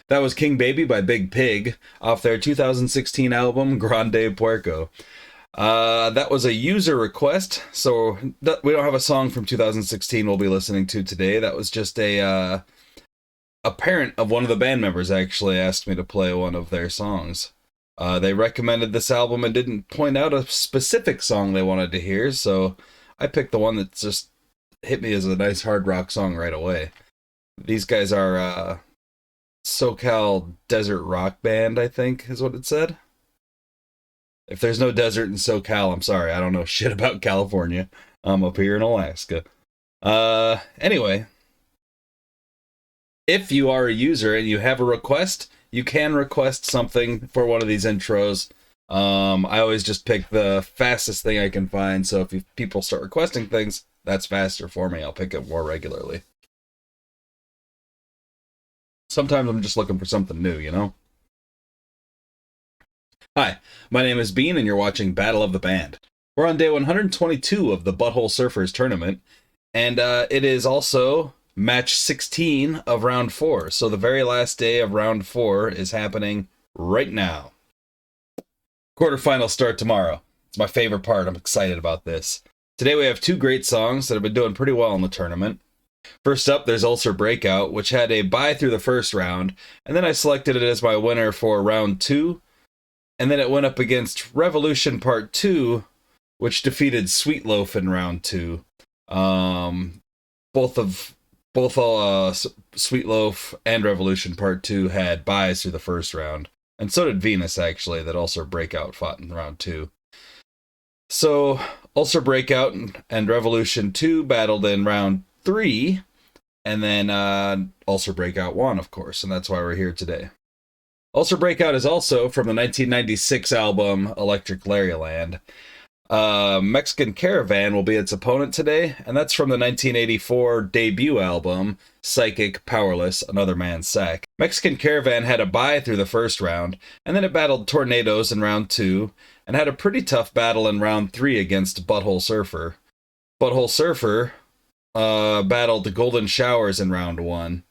That was King Baby by Big Pig off their 2016 album Grande Puerco. That was a user request, so we don't have a song from 2016 we'll be listening to today. That was just a parent of one of the band members actually asked me to play one of their songs. They recommended this album and didn't point out a specific song they wanted to hear, so I picked the one that just hit me as a nice hard rock song right away. These guys are SoCal Desert Rock Band, I think is what it said. If there's no desert in SoCal, I'm sorry, I don't know shit about California. I'm up here in Alaska. Anyway, if you are a user and you have a request, you can request something for one of these intros. I always just pick the fastest thing I can find, so if people start requesting things, that's faster for me. I'll pick it more regularly. Sometimes I'm just looking for something new, you know? Hi, my name is Bean, and you're watching Battle of the Band. We're on day 122 of the Butthole Surfers tournament, and it is also match 16 of round 4, so the very last day of round 4 is happening right now. Quarterfinals start tomorrow. It's my favorite part. I'm excited about this. Today we have 2 great songs that have been doing pretty well in the tournament. First up, there's Ulcer Breakout, which had a bye through the first round, and then I selected it as my winner for round 2, and then it went up against Revolution Part 2, which defeated Sweet Loaf in round 2. Both Sweet Loaf and Revolution Part 2 had byes through the first round, and so did Venus, actually, that Ulcer Breakout fought in round 2. So, Ulcer Breakout and Revolution 2 battled in round 3, and then Ulcer Breakout won, of course, and that's why we're here today. Ulcer Breakout is also from the 1996 album Electric Larryland. Mexican Caravan will be its opponent today, and that's from the 1984 debut album Psychic Powerless, Another Man's Sack. Mexican Caravan had a bye through the first round, and then it battled Tornadoes in round 2, and had a pretty tough battle in round 3 against Butthole Surfer. Butthole Surfer battled Golden Showers in round 1,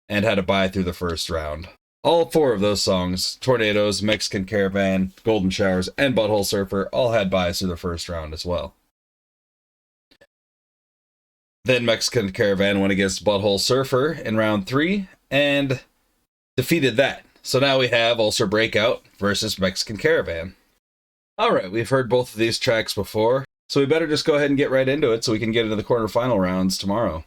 and had a bye through the first round. All 4 of those songs, Tornadoes, Mexican Caravan, Golden Showers, and Butthole Surfer, all had byes through the first round as well. Then Mexican Caravan went against Butthole Surfer in round 3, and defeated that. So now we have Ulcer Breakout versus Mexican Caravan. Alright, we've heard both of these tracks before, so we better just go ahead and get right into it so we can get into the quarterfinal rounds tomorrow.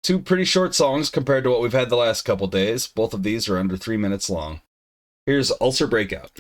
2 pretty short songs compared to what we've had the last couple days. Both of these are under 3 minutes long. Here's Ulcer Breakout.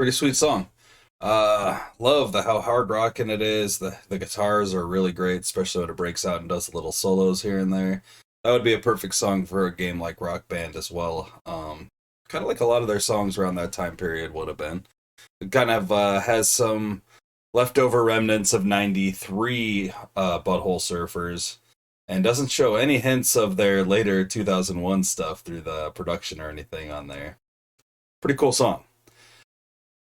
Pretty sweet song. Love the how hard rocking it is. The guitars are really great, especially when it breaks out and does little solos here and there. That would be a perfect song for a game like Rock Band as well. Kind of like a lot of their songs around that time period would have been. It kind of has some leftover remnants of '93 Butthole Surfers, and doesn't show any hints of their later 2001 stuff through the production or anything on there. Pretty cool song.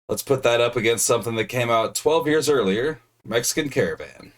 Let's put that up against something that came out 12 years earlier, Mexican Caravan.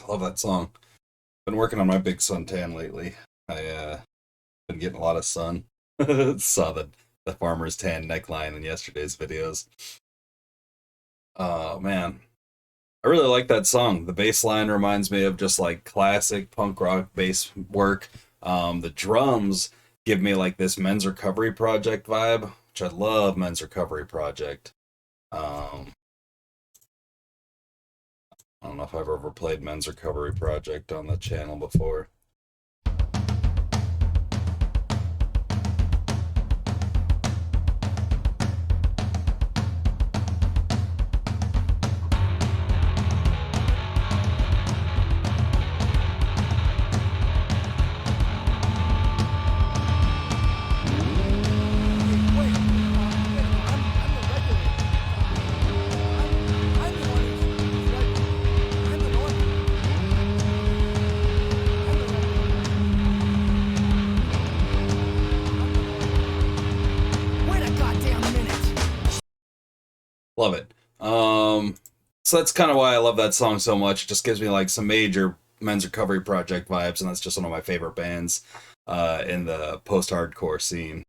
I love that song. Been working on my big suntan lately. I been getting a lot of sun. Saw the farmer's tan neckline in yesterday's videos. Oh man, I really like that song. The bass line reminds me of just like classic punk rock bass work. The drums give me like this Men's Recovery Project vibe, which I love. Men's Recovery Project. I don't know if I've ever played Men's Recovery Project on the channel before. Love it. So that's kind of why I love that song so much. It just gives me like some major Men's Recovery Project vibes, and that's just one of my favorite bands in the post-hardcore scene.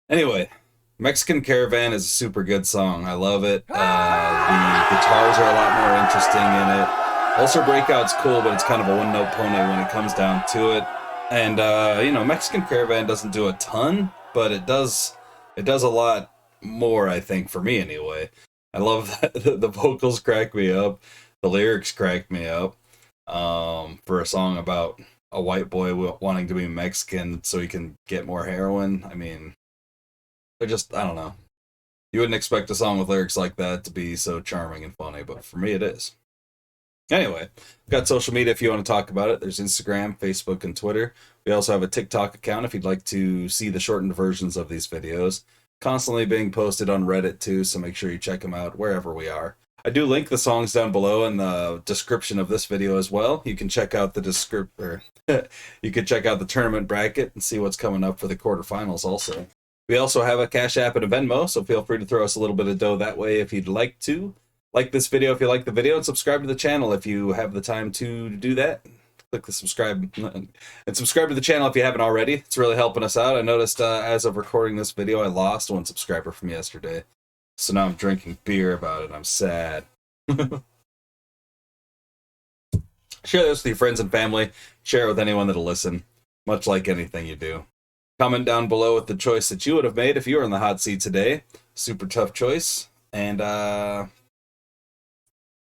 Anyway, Mexican Caravan is a super good song. I love it. The guitars are a lot more interesting in it. Ulcer Breakout's cool, but it's kind of a one-note pony when it comes down to it. And, Mexican Caravan doesn't do a ton but it does a lot more, I think, for me anyway. I love that the vocals crack me up, the lyrics crack me up. For a song about a white boy wanting to be Mexican so he can get more heroin. I mean, they're just, I don't know. You wouldn't expect a song with lyrics like that to be so charming and funny, but for me it is. Anyway, we've got social media if you want to talk about it. There's Instagram, Facebook, and Twitter. We also have a TikTok account if you'd like to see the shortened versions of these videos. Constantly being posted on Reddit too, so make sure you check them out wherever we are. I do link the songs down below in the description of this video as well. You can check out the you can check out the tournament bracket and see what's coming up for the quarterfinals also. We also have a Cash App and a Venmo, so feel free to throw us a little bit of dough that way if you'd like to. Like this video if you like the video, and subscribe to the channel if you have the time to do that. Click the subscribe and subscribe to the channel if you haven't already. It's really helping us out. I noticed as of recording this video, I lost one subscriber from yesterday. So now I'm drinking beer about it. I'm sad. Share this with your friends and family. Share it with anyone that'll listen. Much like anything you do. Comment down below with the choice that you would have made if you were in the hot seat today. Super tough choice. And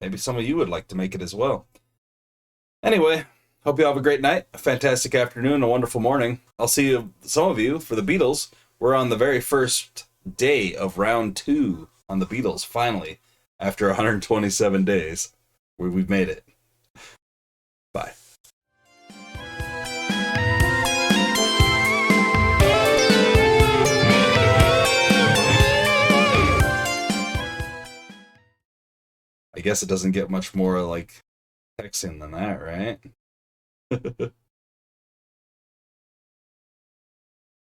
maybe some of you would like to make it as well. Anyway, hope you have a great night, a fantastic afternoon, a wonderful morning. I'll see some of you for the Beatles. We're on the very first day of round 2 on the Beatles, finally, after 127 days. We've made it. Bye. I guess it doesn't get much more like texting than that, right?